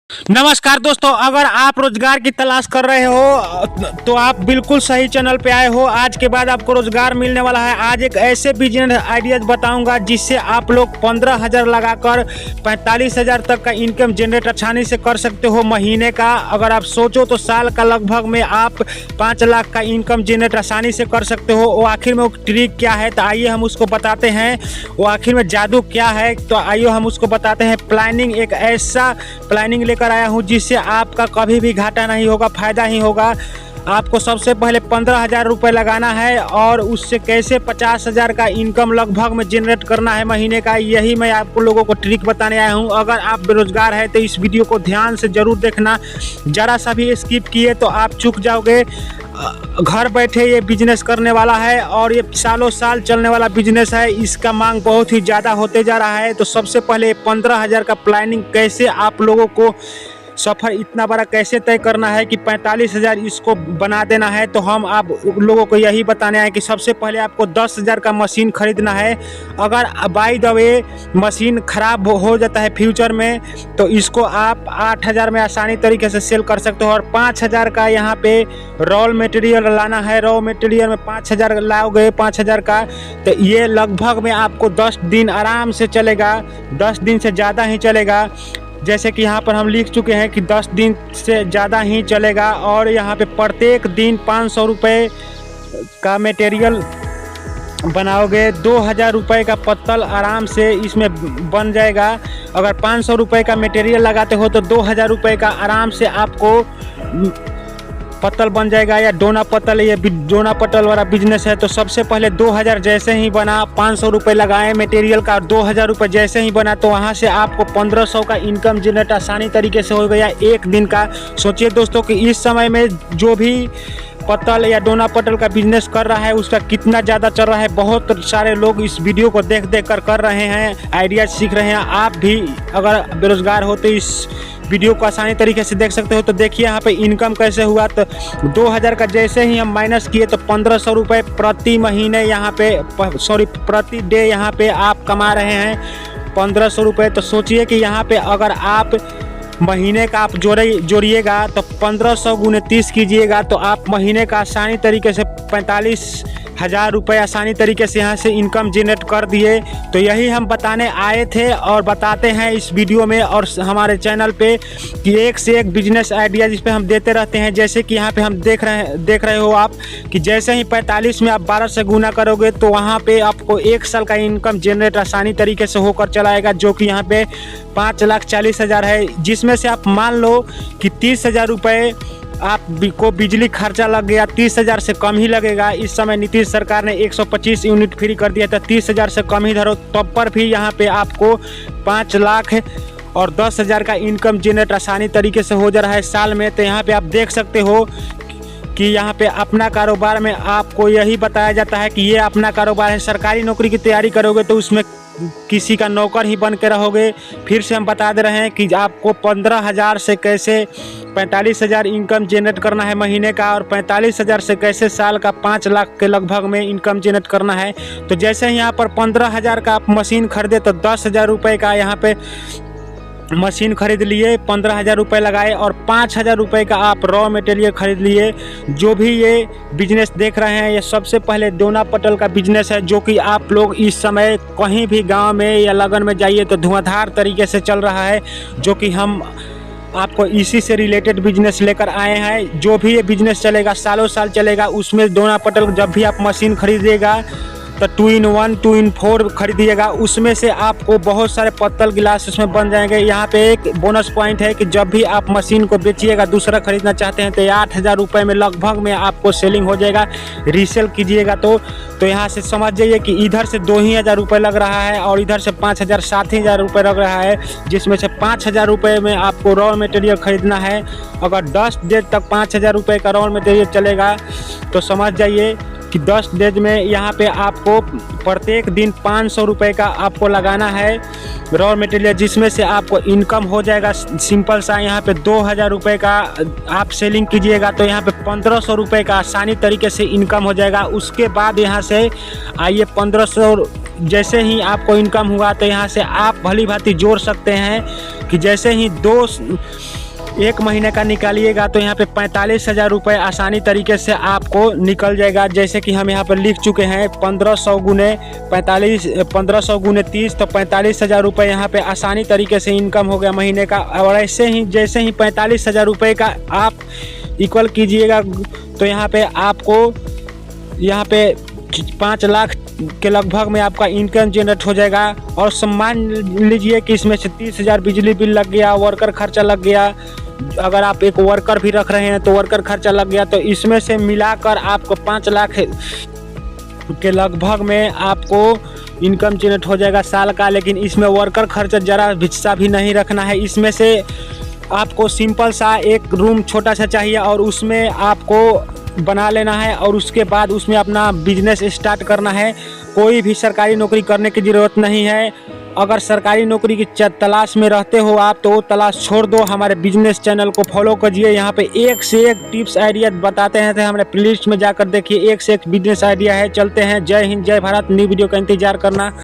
नमस्कार दोस्तों, अगर आप रोजगार की तलाश कर रहे हो तो आप बिल्कुल सही चैनल पे आए हो। आज के बाद आपको रोजगार मिलने वाला है। आज एक ऐसे बिजनेस आइडियाज बताऊंगा जिससे आप लोग 15,000 लगाकर 45,000 तक का इनकम जनरेट आसानी से कर सकते हो महीने का। अगर आप सोचो तो साल का लगभग में आप 5 लाख का इनकम जनरेट आसानी से कर सकते हो। वो आखिर में वो ट्रिक क्या है तो आइए हम उसको बताते हैं। वो आखिर में जादू क्या है तो आइए हम उसको बताते हैं। प्लानिंग, एक ऐसा प्लानिंग लेकर आया हूं जिससे आपका कभी भी घाटा नहीं होगा, फायदा ही होगा। आपको सबसे पहले 15,000 रुपये लगाना है और उससे कैसे 50,000 का इनकम लगभग में जनरेट करना है महीने का, यही मैं आपको लोगों को ट्रिक बताने आया हूं। अगर आप बेरोजगार है तो इस वीडियो को ध्यान से जरूर देखना। ज़रा सा भी स्किप किए तो आप चूक जाओगे। घर बैठे ये बिजनेस करने वाला है और ये सालों साल चलने वाला बिजनेस है। इसका मांग बहुत ही ज़्यादा होते जा रहा है। तो सबसे पहले 15,000 का प्लानिंग कैसे आप लोगों को सफ़र इतना बड़ा कैसे तय करना है कि 45,000 इसको बना देना है, तो हम आप लोगों को यही बताने आए कि सबसे पहले आपको 10,000 का मशीन खरीदना है। अगर बाय द वे मशीन ख़राब हो जाता है फ्यूचर में तो इसको आप 8,000 में आसानी तरीके से सेल कर सकते हो। और 5,000 का यहाँ पे रॉ मटेरियल लाना है। रॉ मटेरियल में 5,000 लाओगे, 5,000 का, तो ये लगभग में आपको 10 दिन आराम से चलेगा। 10 दिन से ज़्यादा ही चलेगा। जैसे कि यहाँ पर हम लिख चुके हैं कि 10 दिन से ज़्यादा ही चलेगा। और यहाँ पे प्रत्येक दिन 500 रुपये का मटेरियल बनाओगे। 2,000 रुपये का पत्तल आराम से इसमें बन जाएगा। अगर 500 रुपये का मटेरियल लगाते हो तो 2,000 रुपये का आराम से आपको पत्तल बन जाएगा, या डोना पत्तल। ये डोना पत्तल वाला बिजनेस है। तो सबसे पहले 2,000 जैसे ही बना, 500 रुपये लगाएं मटेरियल का, 2,000 रुपये जैसे ही बना तो वहाँ से आपको 1,500 का इनकम जनरेट आसानी तरीके से हो गया एक दिन का। सोचिए दोस्तों कि इस समय में जो भी पत्तल या डोना पत्तल का बिजनेस कर रहा है उसका कितना ज़्यादा चल रहा है। बहुत सारे लोग इस वीडियो को देख देख कर रहे हैं, आइडिया सीख रहे हैं। आप भी अगर बेरोजगार हो तो इस वीडियो को आसानी तरीके से देख सकते हो। तो देखिए यहाँ पे इनकम कैसे हुआ। तो 2,000 का जैसे ही हम माइनस किए तो 1,500 रुपये प्रति महीने यहाँ पे प्रति डे यहाँ पे आप कमा रहे हैं 1,500 रुपये। तो सोचिए कि यहाँ पे अगर आप महीने का आप जोड़िएगा तो 1,500 गुने 30 कीजिएगा तो आप महीने का आसानी तरीके से 45,000 रुपये आसानी तरीके से यहाँ से इनकम जनरेट कर दिए। तो यही हम बताने आए थे और बताते हैं इस वीडियो में और हमारे चैनल पे कि एक से एक बिजनेस आइडिया जिस पे हम देते रहते हैं। जैसे कि यहाँ पे हम देख रहे हो आप कि जैसे ही 45 में आप 12 से गुना करोगे तो वहाँ पे आपको 1 साल का इनकम जनरेट आसानी तरीके से होकर चला आएगा, जो कि यहाँ पे 5,40,000 है। जिसमें से आप मान लो कि 30,000 रुपये आपको बिजली खर्चा लग गया, 30,000 से कम ही लगेगा। इस समय नीतीश सरकार ने 125 यूनिट फ्री कर दिया था, 30,000 से कम ही धरो, तब पर भी यहाँ पे आपको 5 लाख और 10,000 का इनकम जनरेट आसानी तरीके से हो जा रहा है साल में। तो यहाँ पे आप देख सकते हो कि यहाँ पे अपना कारोबार में आपको यही बताया जाता है कि ये अपना कारोबार है। सरकारी नौकरी की तैयारी करोगे तो उसमें किसी का नौकर ही बन के रहोगे। फिर से हम बता दे रहे हैं कि आपको 15,000 से कैसे 45,000 इनकम जनरेट करना है महीने का, और 45,000 से कैसे साल का 5 लाख के लगभग में इनकम जनरेट करना है। तो जैसे ही यहाँ पर 15,000 का आप मशीन खरीदे तो 10,000 रुपये का यहाँ पे मशीन खरीद लिए, 15,000 रुपये लगाए और 5,000 रुपये का आप रॉ मटेरियल खरीद लिए। जो भी ये बिजनेस देख रहे हैं ये सबसे पहले डोना पत्तल का बिजनेस है, जो कि आप लोग इस समय कहीं भी गांव में या लगन में जाइए तो धुआंधार तरीके से चल रहा है, जो कि हम आपको इसी से रिलेटेड बिजनेस लेकर आए हैं। जो भी ये बिजनेस चलेगा सालों साल चलेगा। उसमें डोना पत्तल जब भी आप मशीन खरीदिएगा तो 2-in-1 2-in-4 खरीदिएगा। उसमें से आपको बहुत सारे पत्तल गिलास उसमें बन जाएंगे। यहाँ पे एक बोनस पॉइंट है कि जब भी आप मशीन को बेचिएगा, दूसरा खरीदना चाहते हैं तो 8,000 रुपये में लगभग में आपको सेलिंग हो जाएगा। रीसेल कीजिएगा तो यहाँ से समझ जाइए कि इधर से 2,000 रुपये लग रहा है और इधर से 5,000 7,000 रुपये लग रहा है, जिसमें से 5,000 रुपये में आपको रॉ मटेरियल खरीदना है। अगर 10 डेज तक 5,000 रुपये का रॉ मटेरियल चलेगा तो समझ जाइए कि 10 डेज में यहाँ पे आपको प्रत्येक दिन 500 रुपये का आपको लगाना है रॉ मटेरियल, जिसमें से आपको इनकम हो जाएगा सिंपल सा। यहाँ पे 2,000 रुपये का आप सेलिंग कीजिएगा तो यहाँ पे 1,500 रुपये का आसानी तरीके से इनकम हो जाएगा। उसके बाद यहाँ से आइए 1,500 जैसे ही आपको इनकम हुआ तो यहाँ से आप भली भांति जोड़ सकते हैं कि जैसे ही 1 महीने का निकालिएगा तो यहाँ पे 45,000 रुपये आसानी तरीके से आपको निकल जाएगा। जैसे कि हम यहाँ पर लिख चुके हैं 1500 गुने 30 तो 45,000 रुपये यहाँ पे आसानी तरीके से इनकम हो गया महीने का। और ऐसे ही जैसे ही 45,000 रुपये का आप इक्वल कीजिएगा तो यहाँ पे आपको यहाँ पे 5 लाख के लगभग में आपका इनकम जनरेट हो जाएगा। और मान लीजिए कि इसमें से 30,000 बिजली बिल लग गया, वर्कर खर्चा लग गया, अगर आप एक वर्कर भी रख रहे हैं तो वर्कर खर्चा लग गया, तो इसमें से मिलाकर आपको 5 लाख के लगभग में आपको इनकम जनरेट हो जाएगा साल का। लेकिन इसमें वर्कर खर्चा ज़रा हिस्सा भी नहीं रखना है। इसमें से आपको सिंपल सा एक रूम छोटा सा चाहिए और उसमें आपको बना लेना है और उसके बाद उसमें अपना बिजनेस स्टार्ट करना है। कोई भी सरकारी नौकरी करने की ज़रूरत नहीं है। अगर सरकारी नौकरी की तलाश में रहते हो आप तो वो तलाश छोड़ दो, हमारे बिजनेस चैनल को फॉलो कीजिए। यहाँ पे एक से एक टिप्स आइडिया बताते हैं तो हमारे प्लेलिस्ट में जाकर देखिए, एक से एक बिजनेस आइडिया है। चलते हैं। जय हिंद, जय भारत। नई वीडियो का इंतजार करना।